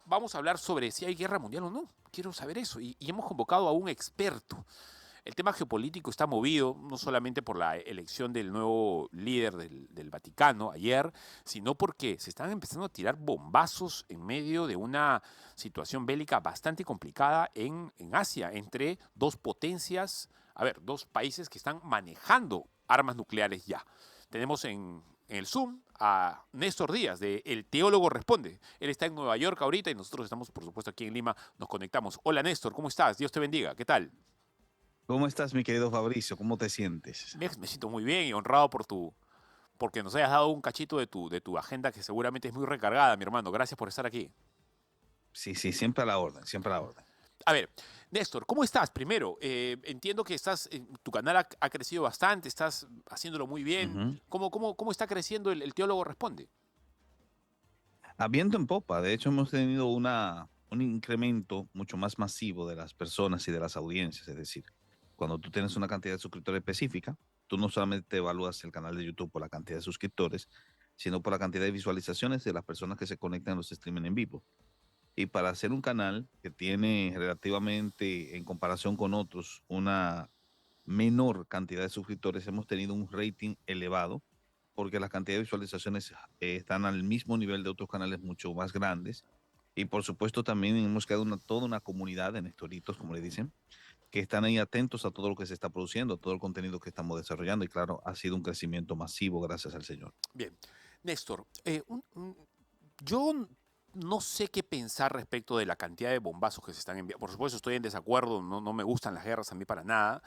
vamos a hablar sobre si hay guerra mundial o no. Quiero saber eso. Y hemos convocado a un experto. El tema geopolítico está movido no solamente por la elección del nuevo líder del Vaticano ayer, sino porque se están empezando a tirar bombazos en medio de una situación bélica bastante complicada en Asia, entre dos potencias, a ver, dos países que están manejando armas nucleares ya. Tenemos en el Zoom a Néstor Díaz, de El Teólogo Responde. Él está en Nueva York ahorita y nosotros estamos, por supuesto, aquí en Lima. Nos conectamos. Hola Néstor, ¿cómo estás? Dios te bendiga. ¿Qué tal? ¿Cómo estás, mi querido Fabricio? ¿Cómo te sientes? Me siento muy bien y honrado porque nos hayas dado un cachito de tu agenda que seguramente es muy recargada, mi hermano. Gracias por estar aquí. Sí, sí, siempre a la orden, siempre a la orden. A ver, Néstor, ¿cómo estás? Primero, entiendo que tu canal ha crecido bastante, estás haciéndolo muy bien. Ujú. ¿Cómo está creciendo el Teólogo Responde? A viento en popa, de hecho hemos tenido un incremento mucho más masivo de las personas y de las audiencias, es decir, cuando tú tienes una cantidad de suscriptores específica, tú no solamente evalúas el canal de YouTube por la cantidad de suscriptores, sino por la cantidad de visualizaciones de las personas que se conectan a los streaming en vivo. Y para hacer un canal que tiene relativamente, en comparación con otros, una menor cantidad de suscriptores, hemos tenido un rating elevado porque la cantidad de visualizaciones están al mismo nivel de otros canales mucho más grandes. Y por supuesto también hemos creado toda una comunidad de nestoritos, como le dicen, que están ahí atentos a todo lo que se está produciendo, a todo el contenido que estamos desarrollando. Y claro, ha sido un crecimiento masivo gracias al Señor. Bien, Néstor, yo no sé qué pensar respecto de la cantidad de bombazos que se están enviando. Por supuesto, estoy en desacuerdo, no me gustan las guerras a mí para nada,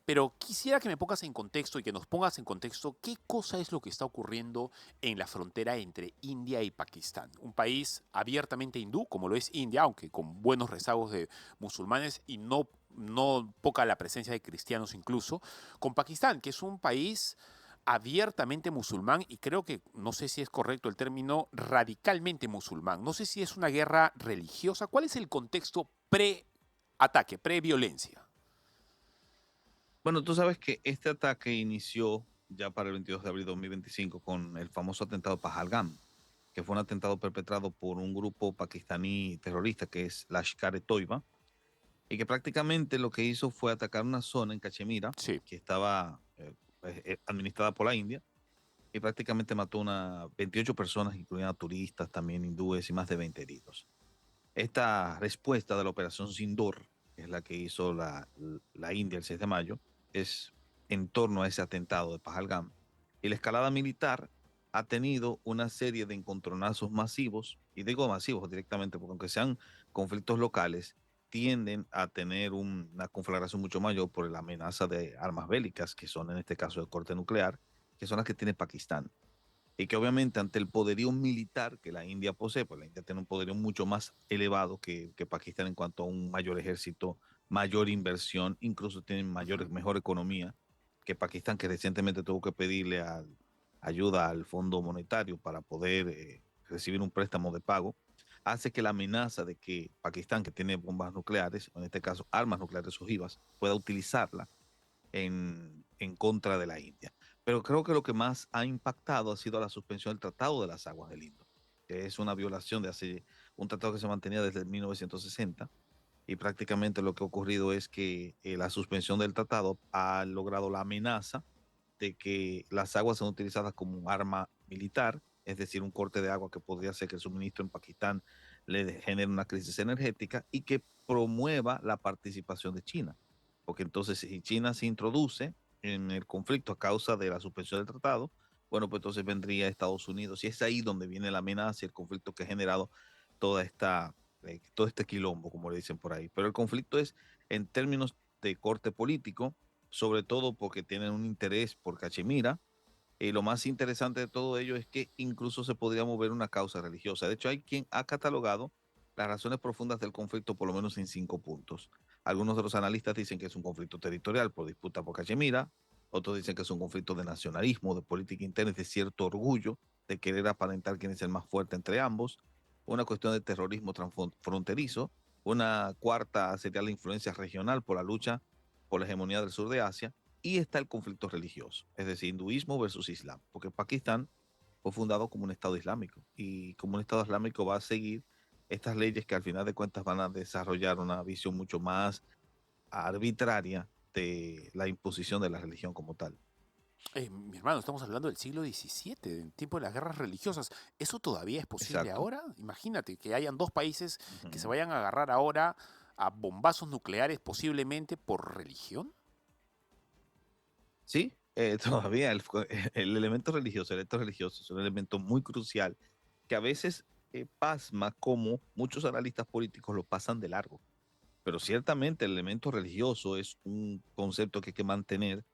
pero quisiera que me pongas en contexto y que nos pongas en contexto qué cosa es lo que está ocurriendo en la frontera entre India y Pakistán. Un país abiertamente hindú, como lo es India, aunque con buenos rezagos de musulmanes y no poca la presencia de cristianos incluso, con Pakistán, que es un país abiertamente musulmán y creo que, no sé si es correcto el término, radicalmente musulmán. No sé si es una guerra religiosa. ¿Cuál es el contexto pre-ataque, pre-violencia? Bueno, tú sabes que este ataque inició ya para el 22 de abril de 2025 con el famoso atentado de Pahalgam, que fue un atentado perpetrado por un grupo pakistaní terrorista que es Lashkar-e-Toiba, y que prácticamente lo que hizo fue atacar una zona en Cachemira Sí. que estaba administrada por la India y prácticamente mató 28 personas, incluyendo turistas, también hindúes y más de 20 heridos. Esta respuesta de la Operación Sindor, que es la que hizo la India el 6 de mayo, es en torno a ese atentado de Pahalgam. Y la escalada militar ha tenido una serie de encontronazos masivos, y digo masivos directamente, porque aunque sean conflictos locales, tienden a tener una conflagración mucho mayor por la amenaza de armas bélicas, que son en este caso de corte nuclear, que son las que tiene Pakistán y que obviamente ante el poderío militar que la India posee, pues la India tiene un poderío mucho más elevado que Pakistán en cuanto a un mayor ejército, mayor inversión, incluso tienen Ujú. mejor economía que Pakistán, que recientemente tuvo que pedirle ayuda al Fondo Monetario para poder recibir un préstamo de pago, hace que la amenaza de que Pakistán, que tiene bombas nucleares, o en este caso armas nucleares ojivas, pueda utilizarla en contra de la India. Pero creo que lo que más ha impactado ha sido la suspensión del Tratado de las Aguas del Indo, que es una violación de hace un tratado que se mantenía desde 1960 y prácticamente lo que ha ocurrido es que la suspensión del tratado ha logrado la amenaza de que las aguas sean utilizadas como un arma militar, es decir, un corte de agua que podría hacer que el suministro en Pakistán genere una crisis energética y que promueva la participación de China. Porque entonces si China se introduce en el conflicto a causa de la suspensión del tratado, bueno, pues entonces vendría Estados Unidos y es ahí donde viene la amenaza y el conflicto que ha generado toda todo este quilombo, como le dicen por ahí. Pero el conflicto es en términos de corte político, sobre todo porque tienen un interés por Cachemira. Y lo más interesante de todo ello es que incluso se podría mover una causa religiosa. De hecho, hay quien ha catalogado las razones profundas del conflicto por lo menos en 5 puntos. Algunos de los analistas dicen que es un conflicto territorial por disputa por Cachemira, otros dicen que es un conflicto de nacionalismo, de política interna y de cierto orgullo de querer aparentar quién es el más fuerte entre ambos, una cuestión de terrorismo transfronterizo, una cuarta sería la influencia regional por la lucha por la hegemonía del sur de Asia, y está el conflicto religioso, es decir, hinduismo versus islam, porque Pakistán fue fundado como un Estado islámico y como un Estado islámico va a seguir estas leyes que al final de cuentas van a desarrollar una visión mucho más arbitraria de la imposición de la religión como tal. Mi hermano, estamos hablando del siglo XVII, del tiempo de las guerras religiosas. ¿Eso todavía es posible Exacto. ahora? Imagínate que hayan dos países que se Ujú. vayan a agarrar ahora a bombazos nucleares posiblemente por religión. Sí, todavía el elemento religioso, el elemento religioso es un elemento muy crucial que a veces pasma como muchos analistas políticos lo pasan de largo. Pero ciertamente el elemento religioso es un concepto que hay que mantener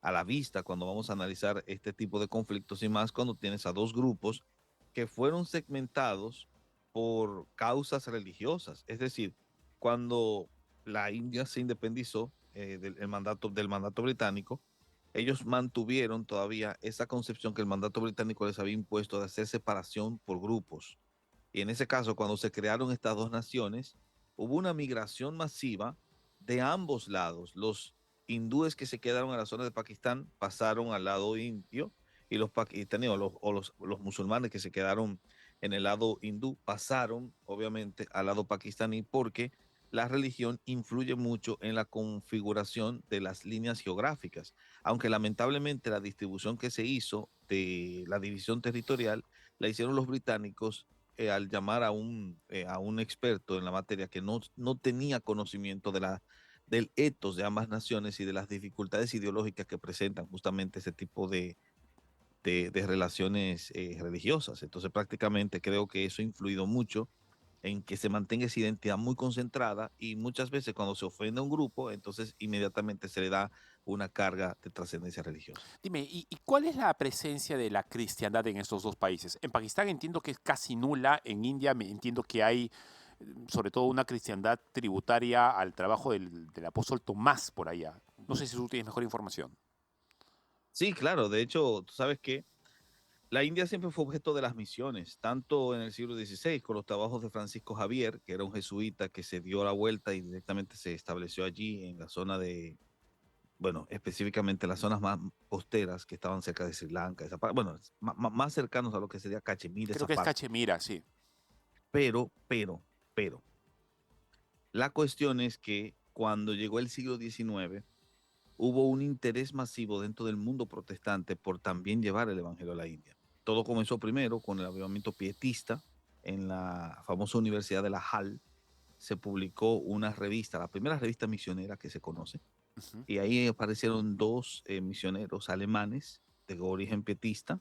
a la vista cuando vamos a analizar este tipo de conflictos y más cuando tienes a dos grupos que fueron segmentados por causas religiosas. Es decir, cuando la India se independizó del mandato británico, ellos mantuvieron todavía esa concepción que el mandato británico les había impuesto de hacer separación por grupos. Y en ese caso, cuando se crearon estas dos naciones, hubo una migración masiva de ambos lados. Los hindúes que se quedaron en la zona de Pakistán pasaron al lado indio y los pakistaníes los musulmanes que se quedaron en el lado hindú pasaron obviamente al lado pakistaní porque la religión influye mucho en la configuración de las líneas geográficas, aunque lamentablemente la distribución que se hizo de la división territorial la hicieron los británicos al llamar a un experto en la materia que no tenía conocimiento del etos de ambas naciones y de las dificultades ideológicas que presentan justamente ese tipo de relaciones religiosas. Entonces prácticamente creo que eso ha influido mucho en que se mantenga esa identidad muy concentrada y muchas veces cuando se ofende a un grupo, entonces inmediatamente se le da una carga de trascendencia religiosa. Dime, ¿y cuál es la presencia de la cristiandad en estos dos países? En Pakistán entiendo que es casi nula, en India me entiendo que hay sobre todo una cristiandad tributaria al trabajo del apóstol Tomás por allá. No sé si tú tienes mejor información. Sí, claro, de hecho, tú sabes que la India siempre fue objeto de las misiones, tanto en el siglo XVI con los trabajos de Francisco Javier, que era un jesuita que se dio la vuelta y directamente se estableció allí en la zona de, bueno, específicamente en las zonas más costeras que estaban cerca de Sri Lanka, bueno, más cercanos a lo que sería Cachemira, Creo esa que es parte. Cachemira, sí. Pero, la cuestión es que cuando llegó el siglo XIX, hubo un interés masivo dentro del mundo protestante por también llevar el evangelio a la India. Todo comenzó primero con el avivamiento pietista en la famosa Universidad de la Hall. Se publicó una revista, la primera revista misionera que se conoce, Ujú. y ahí aparecieron dos misioneros alemanes de origen pietista.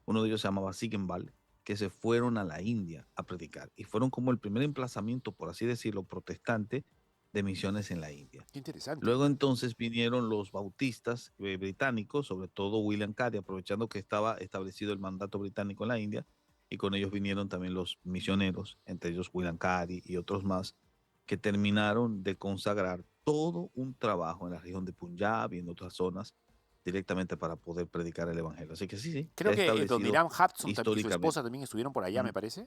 Uno de ellos se llamaba Ziegenbalg, que se fueron a la India a predicar y fueron como el primer emplazamiento, por así decirlo, protestante de misiones en la India. Qué interesante. Luego entonces vinieron los bautistas británicos, sobre todo William Carey, aprovechando que estaba establecido el mandato británico en la India, y con ellos vinieron también los misioneros, entre ellos William Carey y otros más, que terminaron de consagrar todo un trabajo en la región de Punjab y en otras zonas directamente para poder predicar el evangelio. Así que sí, sí, se Creo ha que establecido Adoniram Hudson y su históricamente. esposa también estuvieron por allá, me parece.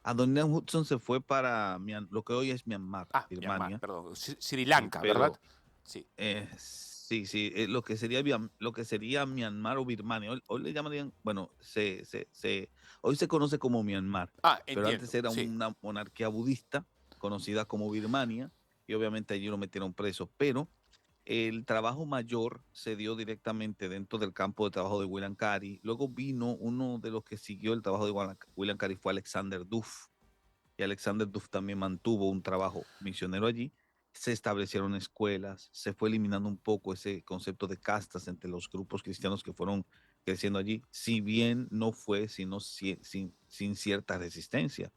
Adoniram Hudson se fue para lo que hoy es Myanmar, Ah, Myanmar, Birmania, perdón. Sri sí, Lanka, ¿verdad? pero Sí. sí, sí, lo que sería Myanmar o Birmania. Hoy le llamarían, bueno, hoy se conoce como Myanmar, Ah, pero antes entiendo, era sí. una monarquía budista conocida como Birmania y obviamente allí lo metieron preso. Pero el trabajo mayor se dio directamente dentro del campo de trabajo de William Carey. Luego vino uno de los que siguió el trabajo de William Carey fue Alexander Duff, y Alexander Duff también mantuvo un trabajo misionero allí. Se establecieron escuelas, se fue eliminando un poco ese concepto de castas entre los grupos cristianos que fueron creciendo allí, si bien no fue sino sin cierta resistencia.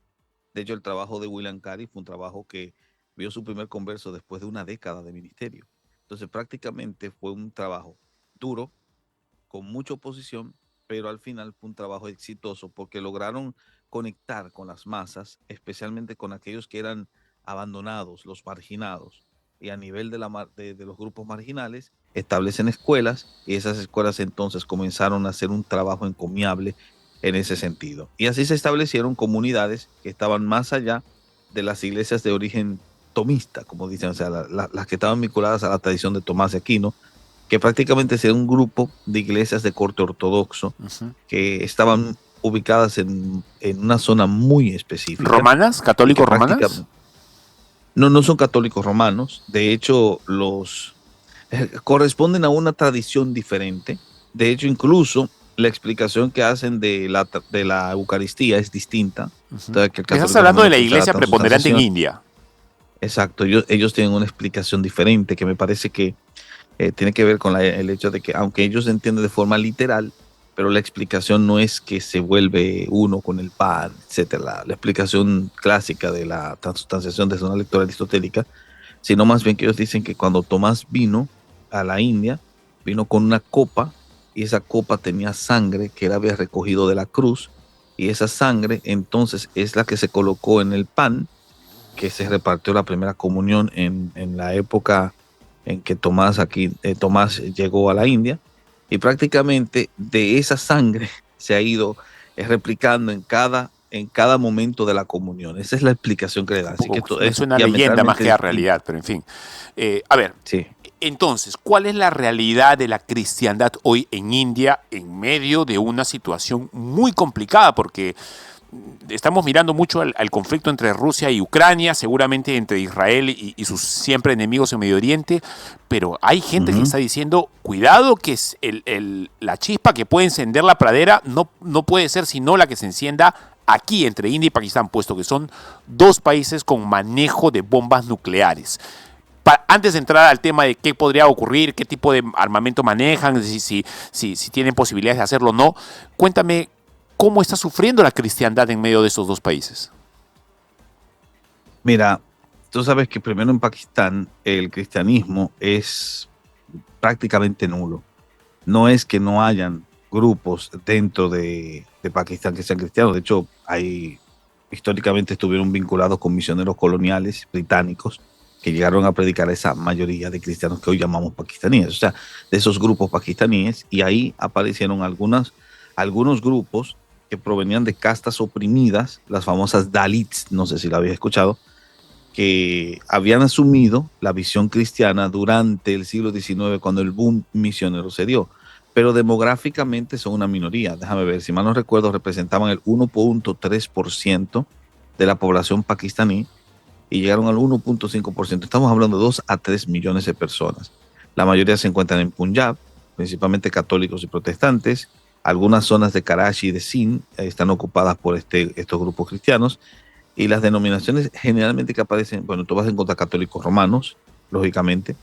De hecho, el trabajo de William Carey fue un trabajo que vio su primer converso después de una década de ministerio. Entonces, prácticamente fue un trabajo duro, con mucha oposición, pero al final fue un trabajo exitoso porque lograron conectar con las masas, especialmente con aquellos que eran abandonados, los marginados. Y a nivel de los grupos marginales, establecen escuelas y esas escuelas entonces comenzaron a hacer un trabajo encomiable en ese sentido. Y así se establecieron comunidades que estaban más allá de las iglesias de origen tomista, como dicen, o sea, las que estaban vinculadas a la tradición de Tomás de Aquino, que prácticamente era un grupo de iglesias de corte ortodoxo Ujú. que estaban ubicadas en una zona muy específica ¿Romanas? y que ¿Católicos romanas? prácticamente no son católicos romanos. De hecho, corresponden a una tradición diferente. De hecho, incluso la explicación que hacen de la Eucaristía es distinta. Ujú. Entonces, que el Me estás católico hablando de romano la utiliza la iglesia preponderante en transubstanciación. India. Exacto, ellos tienen una explicación diferente que me parece que tiene que ver con el hecho de que, aunque ellos entienden de forma literal, pero la explicación no es que se vuelve uno con el pan, etcétera. La explicación clásica de la transubstanciación desde una lectura aristotélica, sino más bien que ellos dicen que cuando Tomás vino a la India, vino con una copa y esa copa tenía sangre que él había recogido de la cruz y esa sangre entonces es la que se colocó en el pan que se repartió la primera comunión en la época en que Tomás llegó a la India y prácticamente de esa sangre se ha ido replicando en cada momento de la comunión. Esa es la explicación que le dan. Un Así que poco, esto me es suena a leyenda más diametralmente que a distinto. realidad, pero en fin. A ver, Sí. entonces, ¿cuál es la realidad de la cristiandad hoy en India en medio de una situación muy complicada? Porque estamos mirando mucho al conflicto entre Rusia y Ucrania, seguramente entre Israel y sus siempre enemigos en Medio Oriente, pero hay gente que Ujú. está diciendo, cuidado que es la chispa que puede encender la pradera no puede ser sino la que se encienda aquí entre India y Pakistán, puesto que son dos países con manejo de bombas nucleares. Antes de entrar al tema de qué podría ocurrir, qué tipo de armamento manejan, si tienen posibilidades de hacerlo o no, cuéntame cómo está sufriendo la cristiandad en medio de esos dos países. Mira, tú sabes que primero en Pakistán el cristianismo es prácticamente nulo. No es que no hayan grupos dentro de Pakistán que sean cristianos. De hecho, históricamente estuvieron vinculados con misioneros coloniales británicos que llegaron a predicar a esa mayoría de cristianos que hoy llamamos pakistaníes. O sea, de esos grupos pakistaníes, y ahí aparecieron algunos grupos que provenían de castas oprimidas, las famosas Dalits, no sé si la habéis escuchado, que habían asumido la visión cristiana durante el siglo XIX, cuando el boom misionero se dio. Pero demográficamente son una minoría. Déjame ver, si mal no recuerdo, representaban el 1.3% de la población pakistaní y llegaron al 1.5%. Estamos hablando de 2 a 3 millones de personas. La mayoría se encuentran en Punjab, principalmente católicos y protestantes. Algunas zonas de Karachi y de Sindh están ocupadas por estos grupos cristianos y las denominaciones generalmente que aparecen, bueno, tú vas a encontrar católicos romanos, lógicamente.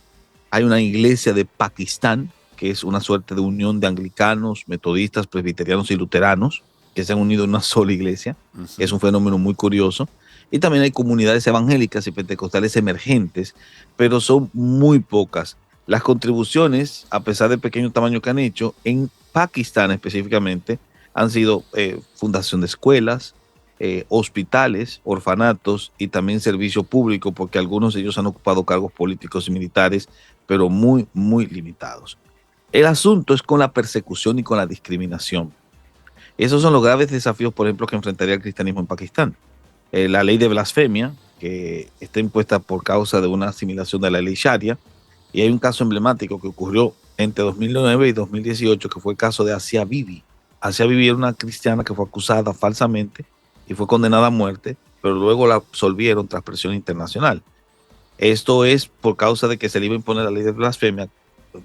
Hay una iglesia de Pakistán, que es una suerte de unión de anglicanos, metodistas, presbiterianos y luteranos, que se han unido en una sola iglesia. Uh -huh. Es un fenómeno muy curioso. Y también hay comunidades evangélicas y pentecostales emergentes, pero son muy pocas. Las contribuciones, a pesar del pequeño tamaño que han hecho, en Pakistán específicamente, han sido fundación de escuelas, hospitales, orfanatos y también servicio público, porque algunos de ellos han ocupado cargos políticos y militares, pero muy, muy limitados. El asunto es con la persecución y con la discriminación. Esos son los graves desafíos, por ejemplo, que enfrentaría el cristianismo en Pakistán. La ley de blasfemia, que está impuesta por causa de una asimilación de la ley Sharia, y hay un caso emblemático que ocurrió entre 2009 y 2018, que fue el caso de Asia Bibi. Asia Bibi era una cristiana que fue acusada falsamente y fue condenada a muerte, pero luego la absolvieron tras presión internacional. Esto es por causa de que se le iba a imponer la ley de blasfemia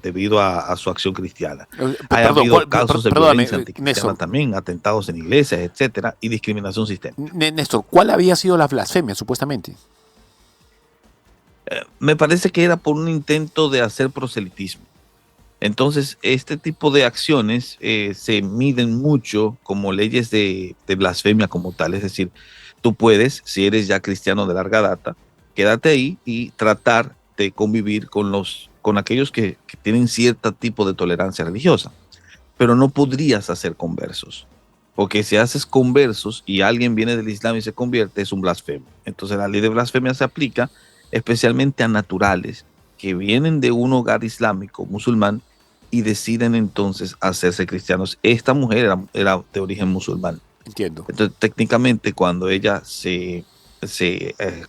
debido a su acción cristiana. Ha Perdón, habido casos de violencia perdóname, anticristiana Néstor. también, atentados en iglesias, etcétera, y discriminación sistémica. Néstor, ¿cuál había sido la blasfemia, supuestamente? Me parece que era por un intento de hacer proselitismo. Entonces, este tipo de acciones se miden mucho como leyes de blasfemia como tal. Es decir, tú puedes, si eres ya cristiano de larga data, quédate ahí y tratar de convivir con aquellos que tienen cierto tipo de tolerancia religiosa, pero no podrías hacer conversos. Porque si haces conversos y alguien viene del Islam y se convierte, es un blasfemo. Entonces la ley de blasfemia se aplica especialmente a naturales que vienen de un hogar islámico, musulmán, y deciden entonces hacerse cristianos. Esta mujer era de origen musulmán. Entiendo. Entonces, técnicamente, cuando ella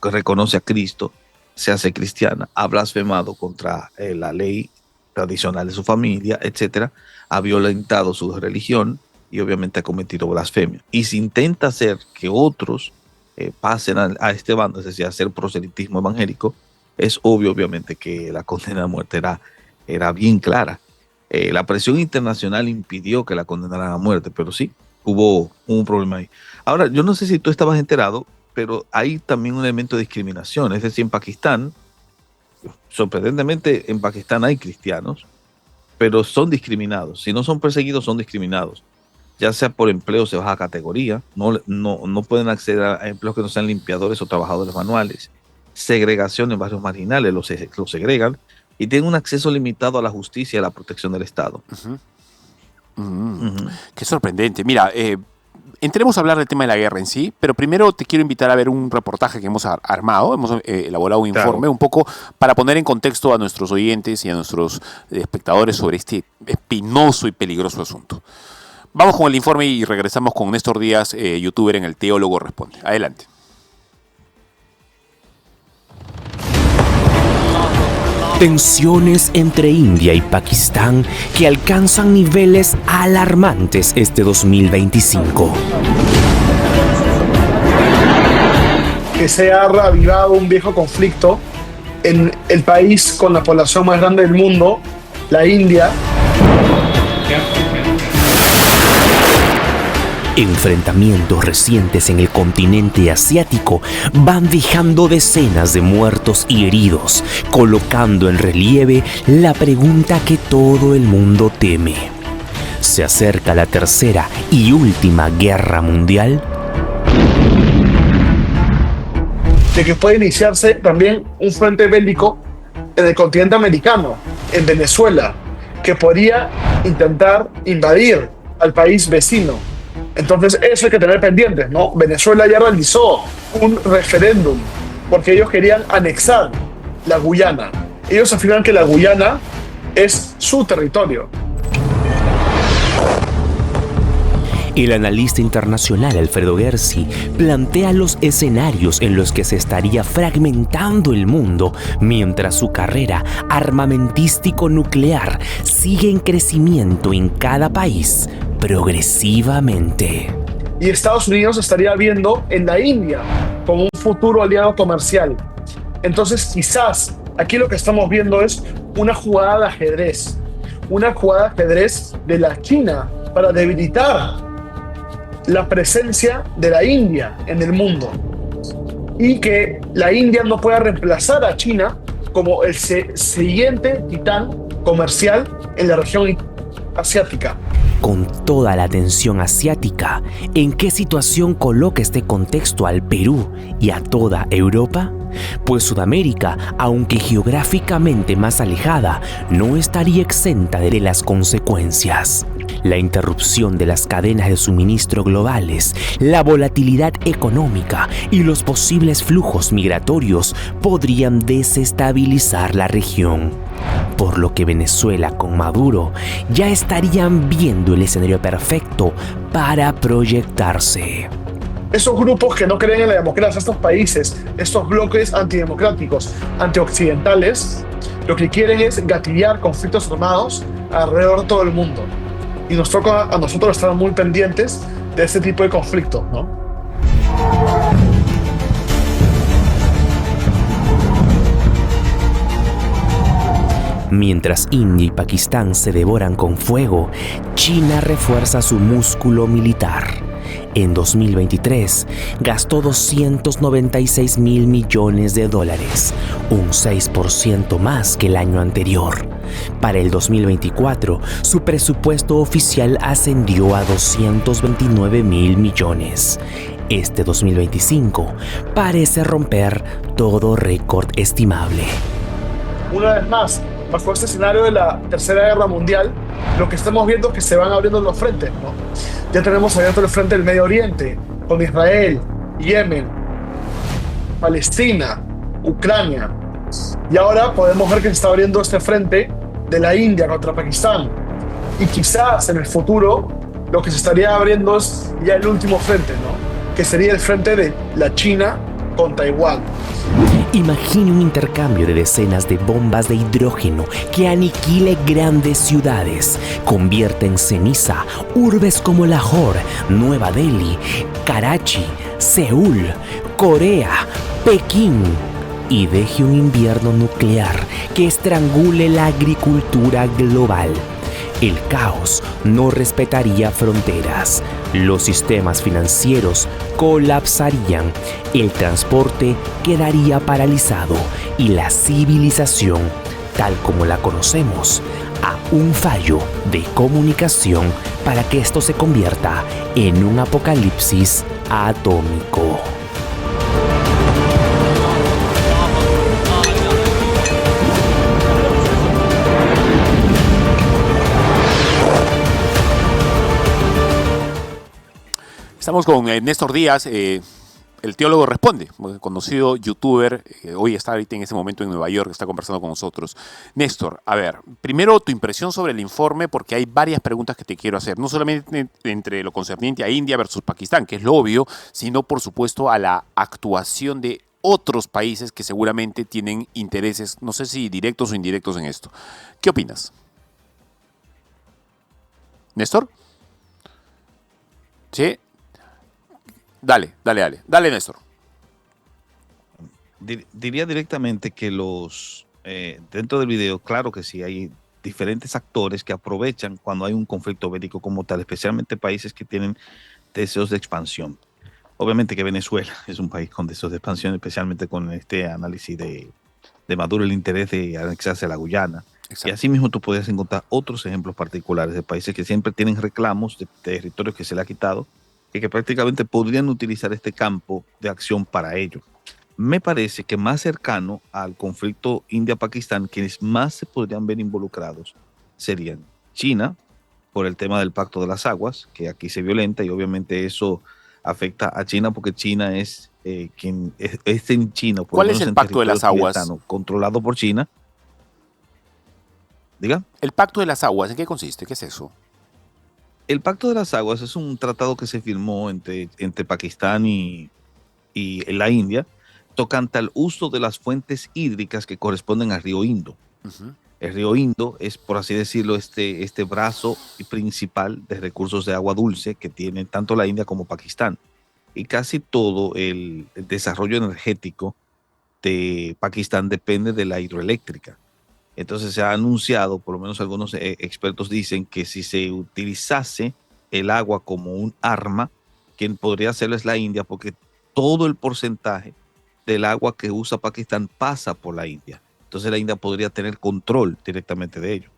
reconoce a Cristo, se hace cristiana, ha blasfemado contra la ley tradicional de su familia, etcétera, ha violentado su religión, y obviamente ha cometido blasfemia. Y si intenta hacer que otros pasen a este bando, es decir, a hacer proselitismo evangélico, es obvio, obviamente, que la condena a muerte era bien clara. La presión internacional impidió que la condenaran a muerte, pero sí, hubo un problema ahí. Ahora, yo no sé si tú estabas enterado, pero hay también un elemento de discriminación. Es decir, en Pakistán, sorprendentemente, en Pakistán hay cristianos, pero son discriminados. Si no son perseguidos, son discriminados. Ya sea por empleos de baja categoría, no pueden acceder a empleos que no sean limpiadores o trabajadores manuales. Segregación en barrios marginales, los segregan y tienen un acceso limitado a la justicia y a la protección del Estado. Qué sorprendente. Mira, entremos a hablar del tema de la guerra en sí, pero primero te quiero invitar a ver un reportaje que hemos armado, hemos elaborado un informe, Claro. un poco para poner en contexto a nuestros oyentes y a nuestros espectadores sobre este espinoso y peligroso asunto. Vamos con el informe y regresamos con Néstor Díaz, youtuber en El Teólogo Responde. Adelante. Tensiones entre India y Pakistán que alcanzan niveles alarmantes este 2025. Que se ha reavivado un viejo conflicto en el país con la población más grande del mundo, la India. Enfrentamientos recientes en el continente asiático van dejando decenas de muertos y heridos, colocando en relieve la pregunta que todo el mundo teme. ¿Se acerca la tercera y última guerra mundial? De que puede iniciarse también un frente bélico en el continente americano, en Venezuela, que podría intentar invadir al país vecino. Entonces eso hay que tener pendientes, ¿no? Venezuela ya realizó un referéndum porque ellos querían anexar la Guyana. Ellos afirman que la Guyana es su territorio. El analista internacional Alfredo Gersi plantea los escenarios en los que se estaría fragmentando el mundo mientras su carrera armamentístico-nuclear sigue en crecimiento en cada país progresivamente. Y Estados Unidos estaría viendo en la India como un futuro aliado comercial. Entonces quizás aquí lo que estamos viendo es una jugada de ajedrez. Una jugada de ajedrez de la China para debilitar la presencia de la India en el mundo y que la India no pueda reemplazar a China como el siguiente titán comercial en la región asiática. Con toda la tensión asiática, ¿en qué situación coloca este contexto al Perú y a toda Europa? Pues Sudamérica, aunque geográficamente más alejada, no estaría exenta de las consecuencias. La interrupción de las cadenas de suministro globales, la volatilidad económica y los posibles flujos migratorios podrían desestabilizar la región. Por lo que Venezuela con Maduro ya estarían viendo el escenario perfecto para proyectarse. Esos grupos que no creen en la democracia, estos países, estos bloques antidemocráticos, antioccidentales, lo que quieren es gatillar conflictos armados alrededor de todo el mundo. Y nos toca a nosotros estar muy pendientes de este tipo de conflictos, ¿no? Mientras India y Pakistán se devoran con fuego, China refuerza su músculo militar. En 2023 gastó $296 mil millones, un 6% más que el año anterior. Para el 2024, su presupuesto oficial ascendió a 229 mil millones. Este 2025 parece romper todo récord estimable. Una vez más, bajo este escenario de la Tercera Guerra Mundial, lo que estamos viendo es que se van abriendo los frentes, ¿no? Ya tenemos abierto el frente del Medio Oriente, con Israel, Yemen, Palestina, Ucrania. Y ahora podemos ver que se está abriendo este frente de la India contra Pakistán. Y quizás en el futuro lo que se estaría abriendo es ya el último frente, ¿no? Que sería el frente de la China con Taiwán. Imagine un intercambio de decenas de bombas de hidrógeno que aniquile grandes ciudades, convierte en ceniza urbes como Lahore, Nueva Delhi, Karachi, Seúl, Corea, Pekín, y deje un invierno nuclear que estrangule la agricultura global. El caos no respetaría fronteras, los sistemas financieros colapsarían, el transporte quedaría paralizado y la civilización, tal como la conocemos, a un fallo de comunicación para que esto se convierta en un apocalipsis atómico. Estamos con Néstor Díaz, el teólogo responde, conocido youtuber, hoy está ahorita en este momento en Nueva York, está conversando con nosotros. Néstor, a ver, primero tu impresión sobre el informe, porque hay varias preguntas que te quiero hacer, no solamente entre lo concerniente a India versus Pakistán, que es lo obvio, sino por supuesto a la actuación de otros países que seguramente tienen intereses, no sé si directos o indirectos en esto. ¿Qué opinas? ¿Néstor? ¿Sí? Dale, Néstor. Diría directamente que dentro del video, claro que sí, hay diferentes actores que aprovechan cuando hay un conflicto bélico como tal, especialmente países que tienen deseos de expansión. Obviamente que Venezuela es un país con deseos de expansión, especialmente con este análisis de Maduro, el interés de anexarse a la Guyana. Exacto. Y así mismo tú podrías encontrar otros ejemplos particulares de países que siempre tienen reclamos de territorios que se le ha quitado y que prácticamente podrían utilizar este campo de acción para ello. Me parece que más cercano al conflicto India-Pakistán, quienes más se podrían ver involucrados serían China, por el tema del Pacto de las Aguas, que aquí se violenta y obviamente eso afecta a China porque China es quien es en China, por ¿Cuál lo es menos el en Pacto de territorio las Aguas? tibetano, controlado por China. Diga. El Pacto de las Aguas, ¿en qué consiste? ¿Qué es eso? El Pacto de las Aguas es un tratado que se firmó entre Pakistán y la India, tocante al uso de las fuentes hídricas que corresponden al río Indo. Uh-huh. El río Indo es, por así decirlo, este brazo principal de recursos de agua dulce que tienen tanto la India como Pakistán. Y casi todo el desarrollo energético de Pakistán depende de la hidroeléctrica. Entonces se ha anunciado, por lo menos algunos expertos dicen que si se utilizase el agua como un arma, quien podría hacerlo es la India, porque todo el porcentaje del agua que usa Pakistán pasa por la India. Entonces la India podría tener control directamente de ello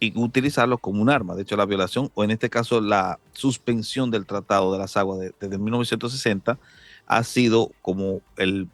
y utilizarlo como un arma. De hecho, la violación, o en este caso la suspensión del Tratado de las Aguas desde 1960, ha sido como el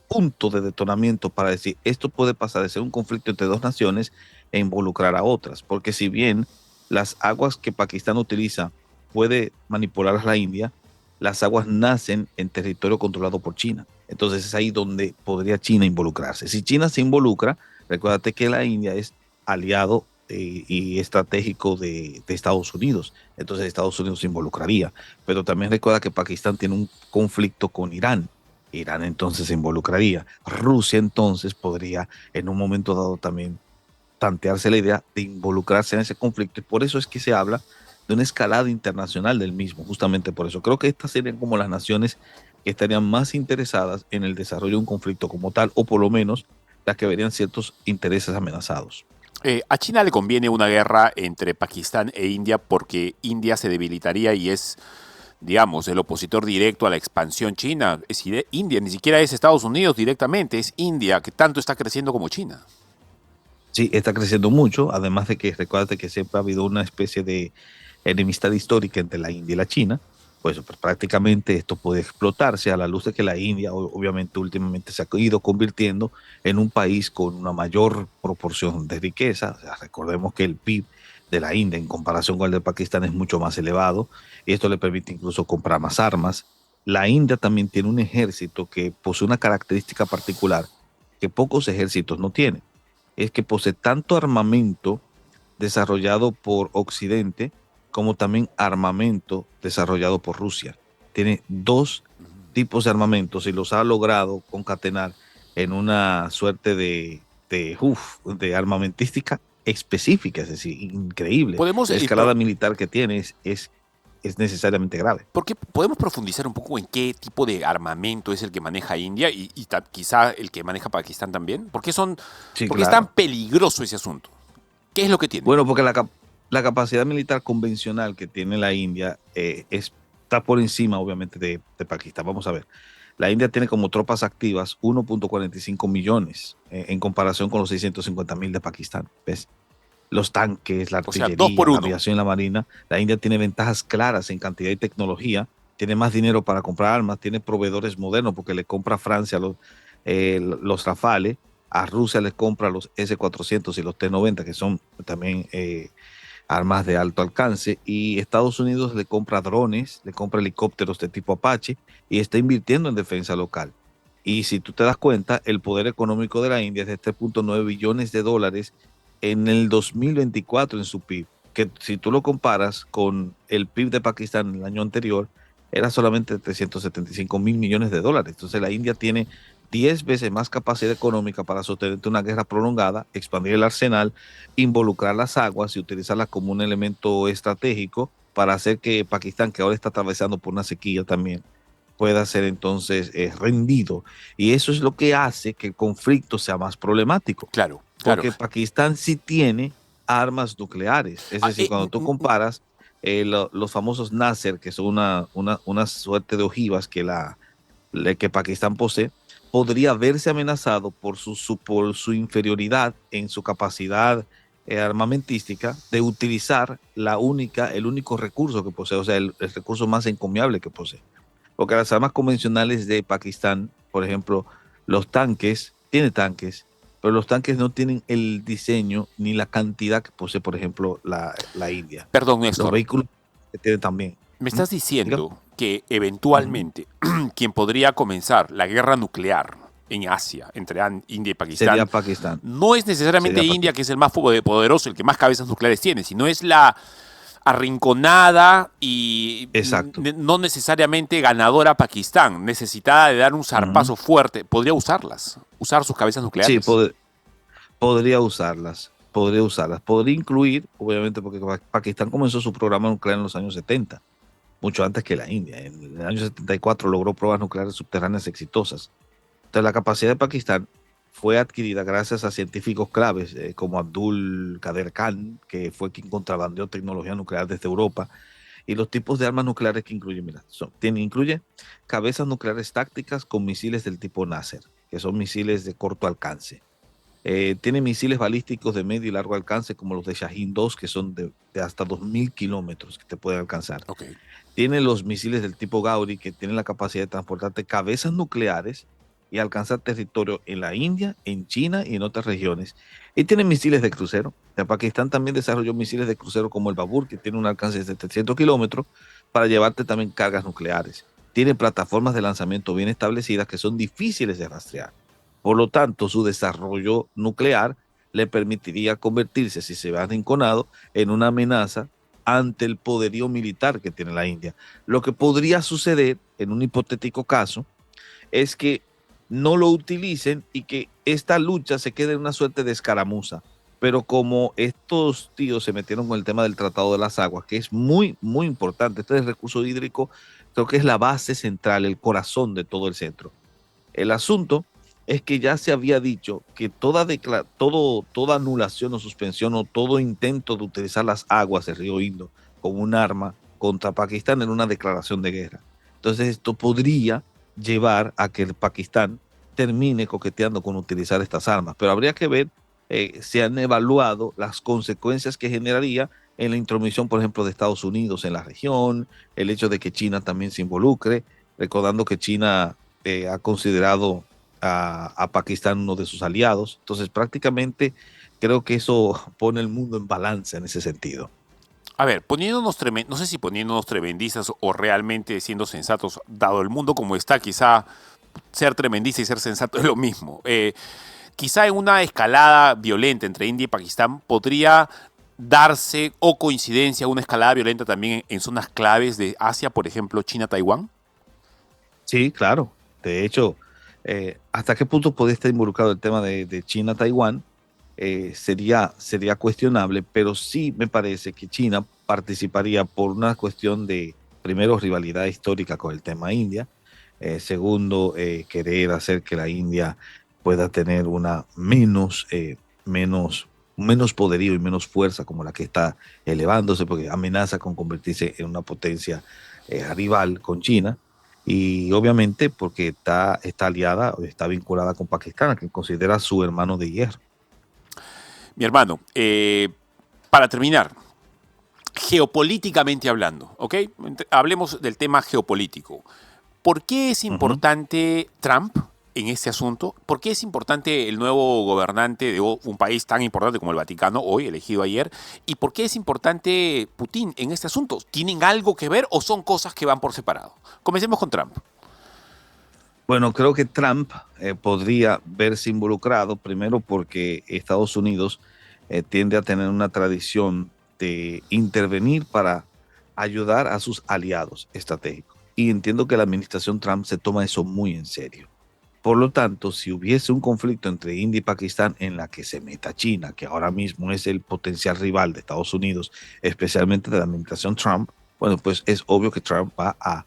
punto de detonamiento para decir esto puede pasar de ser un conflicto entre dos naciones e involucrar a otras, porque si bien las aguas que Pakistán utiliza puede manipular a la India, las aguas nacen en territorio controlado por China. Entonces es ahí donde podría China involucrarse. Si China se involucra, recuérdate que la India es aliado y estratégico de Estados Unidos. Entonces Estados Unidos se involucraría. Pero también recuerda que Pakistán tiene un conflicto con Irán. Irán entonces se involucraría. Rusia entonces podría en un momento dado también plantearse la idea de involucrarse en ese conflicto. Y por eso es que se habla de una escalada internacional del mismo, justamente por eso. Creo que estas serían como las naciones que estarían más interesadas en el desarrollo de un conflicto como tal, o por lo menos las que verían ciertos intereses amenazados. A China le conviene una guerra entre Pakistán e India porque India se debilitaría y es, digamos, el opositor directo a la expansión china. Es India, ni siquiera es Estados Unidos directamente, es India, que tanto está creciendo como China. Sí, está creciendo mucho, además de que recuerda que siempre ha habido una especie de enemistad histórica entre la India y la China. Pues prácticamente esto puede explotarse a la luz de que la India obviamente últimamente se ha ido convirtiendo en un país con una mayor proporción de riqueza. O sea, recordemos que el PIB de la India en comparación con el de Pakistán es mucho más elevado y esto le permite incluso comprar más armas. La India también tiene un ejército que posee una característica particular que pocos ejércitos no tienen. Es que posee tanto armamento desarrollado por Occidente como también armamento desarrollado por Rusia. Tiene dos tipos de armamentos y los ha logrado concatenar en una suerte de armamentística específica, es decir, increíble. Podemos, La escalada militar que tiene es necesariamente grave. ¿por qué podemos profundizar un poco en qué tipo de armamento es el que maneja India y quizá el que maneja Pakistán también? Sí, ¿Por qué es tan claro. peligroso ese asunto? ¿Qué es lo que tiene? Bueno, porque la capacidad militar convencional que tiene la India está por encima, obviamente, de Pakistán. Vamos a ver. La India tiene como tropas activas 1.45 millones en comparación con los 650.000 de Pakistán. ¿Ves? Los tanques, la O sea, dos por artillería, la uno. aviación y la marina. La India tiene ventajas claras en cantidad y tecnología. Tiene más dinero para comprar armas, tiene proveedores modernos porque le compra a Francia los Rafales, a Rusia les compra los S-400 y los T-90, que son también armas de alto alcance, y Estados Unidos le compra drones, le compra helicópteros de tipo Apache y está invirtiendo en defensa local. Y si tú te das cuenta, el poder económico de la India es de 3.9 billones de dólares en el 2024 en su PIB, que si tú lo comparas con el PIB de Pakistán en el año anterior, era solamente 375.000 millones de dólares. Entonces la India tiene 10 veces más capacidad económica para sostener una guerra prolongada, expandir el arsenal, involucrar las aguas y utilizarlas como un elemento estratégico para hacer que Pakistán, que ahora está atravesando por una sequía también, pueda ser entonces rendido. Y eso es lo que hace que el conflicto sea más problemático, Claro, claro. porque Pakistán sí tiene armas nucleares. Es Ah, decir, cuando tú comparas los famosos Nasser, que son una suerte de ojivas que Pakistán posee, podría verse amenazado por su inferioridad en su capacidad armamentística de utilizar el único recurso que posee, o sea, el recurso más encomiable que posee. Porque las armas convencionales de Pakistán, por ejemplo, tiene tanques, pero los tanques no tienen el diseño ni la cantidad que posee, por ejemplo, la India. Perdón, Los Néstor. vehículos que tiene también. Me ¿Mm? estás Diga. diciendo que Ujú. eventualmente quien podría comenzar la guerra nuclear en Asia entre India y Sería Pakistán Pakistán. no es necesariamente Sería India, que Pakistán. es el más poderoso, el que más cabezas nucleares tiene, sino es la arrinconada y Exacto. no necesariamente ganadora Pakistán, necesitada de dar un Ujú. zarpazo fuerte. Podría usar sus cabezas Sí, nucleares. podría usarlas. Podría usarlas. Podría incluir, obviamente, porque Pakistán comenzó su programa nuclear en los años 70, mucho antes que la India. En el año 74 logró pruebas nucleares subterráneas exitosas. Entonces, la capacidad de Pakistán fue adquirida gracias a científicos claves como Abdul Kader Khan, que fue quien contrabandeó tecnología nuclear desde Europa. Y los tipos de armas nucleares que incluyen, mira, incluye cabezas nucleares tácticas con misiles del tipo Nasser, que son misiles de corto alcance. Tiene misiles balísticos de medio y largo alcance, como los de Shahin 2, que son de hasta 2.000 kilómetros que te pueden alcanzar. Ok. Tiene los misiles del tipo Gauri, que tienen la capacidad de transportarte cabezas nucleares y alcanzar territorio en la India, en China y en otras regiones. Y tiene misiles de crucero. Pakistán también desarrolló misiles de crucero como el Babur, que tiene un alcance de 700 kilómetros, para llevarte también cargas nucleares. Tiene plataformas de lanzamiento bien establecidas que son difíciles de rastrear. Por lo tanto, su desarrollo nuclear le permitiría convertirse, si se ve arrinconado, en una amenaza ante el poderío militar que tiene la India. Lo que podría suceder en un hipotético caso es que no lo utilicen y que esta lucha se quede en una suerte de escaramuza. Pero como estos tíos se metieron con el tema del Tratado de las Aguas, que es muy, muy importante, este recurso hídrico creo que es la base central, el corazón de todo el centro. El asunto es que ya se había dicho que toda anulación o suspensión o todo intento de utilizar las aguas del río Indo como un arma contra Pakistán era una declaración de guerra. Entonces esto podría llevar a que el Pakistán termine coqueteando con utilizar estas armas, pero habría que ver si han evaluado las consecuencias que generaría en la intromisión, por ejemplo, de Estados Unidos en la región, el hecho de que China también se involucre, recordando que China ha considerado a Pakistán uno de sus aliados. Entonces, prácticamente creo que eso pone el mundo en balanza en ese sentido. A ver, no sé si poniéndonos tremendistas o realmente siendo sensatos, dado el mundo como está, quizá ser tremendista y ser sensato es lo mismo. Quizá en una escalada violenta entre India y Pakistán podría darse o coincidencia una escalada violenta también en zonas claves de Asia, por ejemplo, China-Taiwán. Sí, claro. De hecho, ¿Hasta qué punto podría estar involucrado el tema de China-Taiwán? Sería cuestionable, pero sí me parece que China participaría por una cuestión de, primero, rivalidad histórica con el tema India, segundo, querer hacer que la India pueda tener una menos poderío y menos fuerza como la que está elevándose, porque amenaza con convertirse en una potencia rival con China. Y obviamente porque está aliada o está vinculada con Pakistán, que considera su hermano de hierro. Mi hermano, para terminar, geopolíticamente hablando, ¿ok? Hablemos del tema geopolítico. ¿Por qué es importante Trump en este asunto? ¿Por qué es importante el nuevo gobernante de un país tan importante como el Vaticano, hoy elegido ayer? ¿Y por qué es importante Putin en este asunto? ¿Tienen algo que ver o son cosas que van por separado? Comencemos con Trump. Bueno, creo que Trump podría verse involucrado, primero porque Estados Unidos tiende a tener una tradición de intervenir para ayudar a sus aliados estratégicos. Y entiendo que la administración Trump se toma eso muy en serio. Por lo tanto, si hubiese un conflicto entre India y Pakistán en la que se meta China, que ahora mismo es el potencial rival de Estados Unidos, especialmente de la administración Trump, bueno, pues es obvio que Trump va a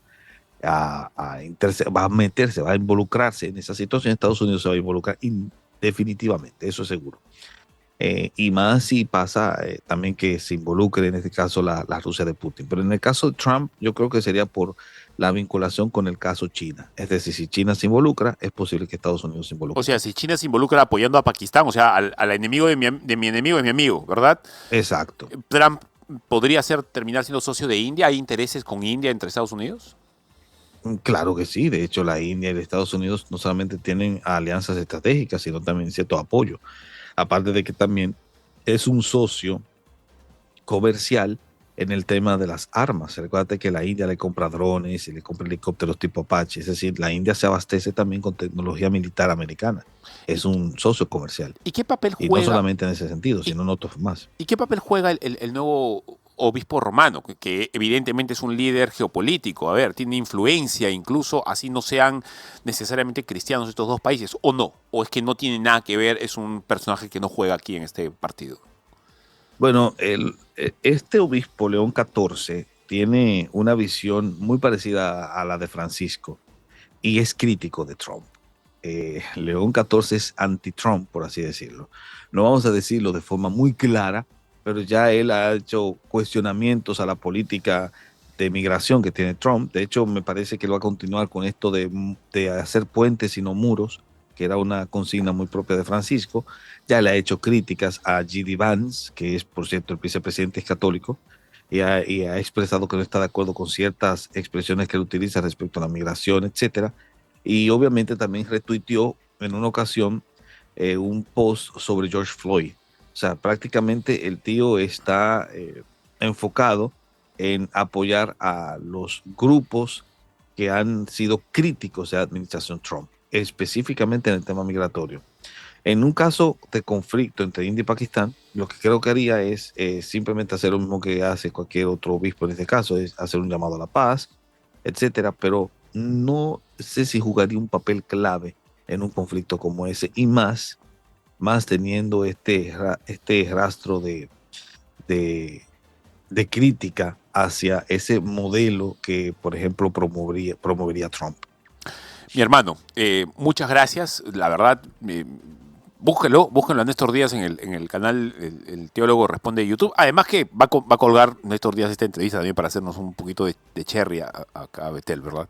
meterse, va a involucrarse en esa situación. Estados Unidos se va a involucrar definitivamente, eso es seguro. Y más si pasa también que se involucre en este caso la Rusia de Putin. Pero en el caso de Trump, yo creo que sería por la vinculación con el caso China. Es decir, si China se involucra, es posible que Estados Unidos se involucre. O sea, si China se involucra apoyando a Pakistán, o sea, al enemigo de mi enemigo es mi amigo, ¿verdad? Exacto. Trump podría terminar siendo socio de India. ¿Hay intereses con India entre Estados Unidos? Claro que sí. De hecho, la India y los Estados Unidos no solamente tienen alianzas estratégicas, sino también cierto apoyo. Aparte de que también es un socio comercial en el tema de las armas. Recuerda que la India le compra drones y le compra helicópteros tipo Apache. Es decir, la India se abastece también con tecnología militar americana. Es un socio comercial. ¿Y qué papel Y no juega? solamente en ese sentido, sino en otros más. ¿Y qué papel juega el nuevo obispo romano, que evidentemente es un líder geopolítico? A ver, tiene influencia, incluso así no sean necesariamente cristianos estos dos países, ¿o no? ¿O es que no tiene nada que ver, es un personaje que no juega aquí en este partido? Bueno, este obispo León XIV tiene una visión muy parecida a la de Francisco y es crítico de Trump. León XIV es anti-Trump, por así decirlo. No vamos a decirlo de forma muy clara, pero ya él ha hecho cuestionamientos a la política de migración que tiene Trump. De hecho, me parece que él va a continuar con esto de hacer puentes y no muros, que era una consigna muy propia de Francisco. Ya le ha hecho críticas a J.D. Vance, que es, por cierto, el vicepresidente católico, y ha expresado que no está de acuerdo con ciertas expresiones que él utiliza respecto a la migración, etcétera. Y obviamente también retuiteó en una ocasión un post sobre George Floyd. O sea, prácticamente el tío está enfocado en apoyar a los grupos que han sido críticos de la administración Trump, específicamente en el tema migratorio. En un caso de conflicto entre India y Pakistán, lo que creo que haría es simplemente hacer lo mismo que hace cualquier otro obispo en este caso, es hacer un llamado a la paz, etcétera, pero no sé si jugaría un papel clave en un conflicto como ese, y más teniendo este rastro de crítica hacia ese modelo que, por ejemplo, promovería Trump. Mi hermano, muchas gracias. La verdad, búsquenlo a Néstor Díaz en el canal el Teólogo Responde de YouTube. Además que va a colgar Néstor Díaz esta entrevista también para hacernos un poquito de cherry acá a Betel, ¿verdad?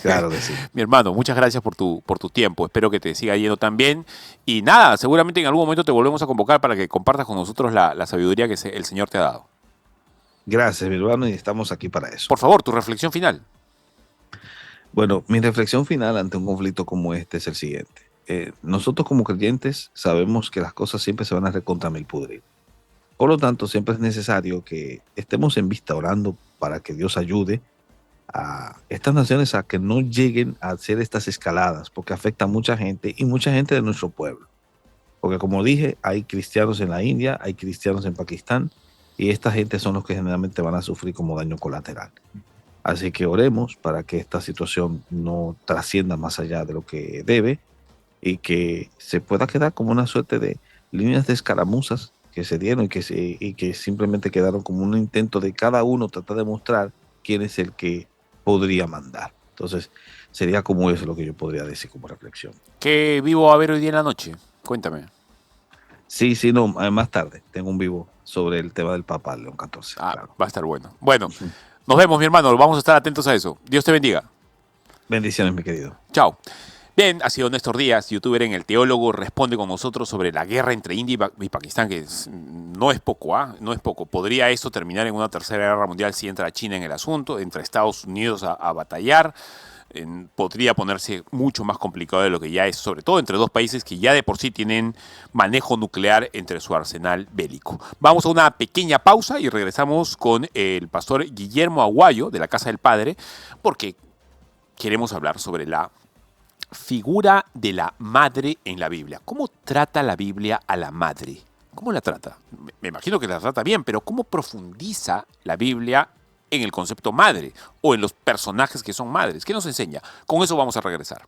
Claro que sí. Mi hermano, muchas gracias por tu tiempo. Espero que te siga yendo tan bien. Y nada, seguramente en algún momento te volvemos a convocar para que compartas con nosotros la sabiduría que el Señor te ha dado. Gracias, mi hermano, y estamos aquí para eso. Por favor, tu reflexión final. Bueno, mi reflexión final ante un conflicto como este es el siguiente. Nosotros como creyentes sabemos que las cosas siempre se van a recontra mil pudrir. Por lo tanto, siempre es necesario que estemos en vista orando para que Dios ayude a estas naciones a que no lleguen a hacer estas escaladas, porque afecta a mucha gente y mucha gente de nuestro pueblo. Porque como dije, hay cristianos en la India, hay cristianos en Pakistán, y esta gente son los que generalmente van a sufrir como daño colateral. Así que oremos para que esta situación no trascienda más allá de lo que debe y que se pueda quedar como una suerte de líneas de escaramuzas que se dieron y que simplemente quedaron como un intento de cada uno tratar de mostrar quién es el que podría mandar. Entonces, sería como eso lo que yo podría decir como reflexión. ¿Qué vivo va a haber hoy día en la noche? Cuéntame. Sí, sí, no, más tarde tengo un vivo sobre el tema del Papa León XIV, Ah, claro. va a estar bueno. Bueno, nos vemos, mi hermano. Vamos a estar atentos a eso. Dios te bendiga. Bendiciones, mi querido. Chao. Bien, ha sido Néstor Díaz, youtuber en El Teólogo, responde con nosotros sobre la guerra entre India y Pakistán, que no es poco, ¿ah? No es poco. ¿Podría esto terminar en una tercera guerra mundial si entra China en el asunto, entra Estados Unidos a batallar? Podría ponerse mucho más complicado de lo que ya es, sobre todo entre dos países que ya de por sí tienen manejo nuclear entre su arsenal bélico. Vamos a una pequeña pausa y regresamos con el pastor Guillermo Aguayo de la Casa del Padre, porque queremos hablar sobre la figura de la madre en la Biblia. ¿Cómo trata la Biblia a la madre? ¿Cómo la trata? Me imagino que la trata bien, pero ¿cómo profundiza la Biblia en el concepto madre o en los personajes que son madres? ¿Qué nos enseña? Con eso vamos a regresar.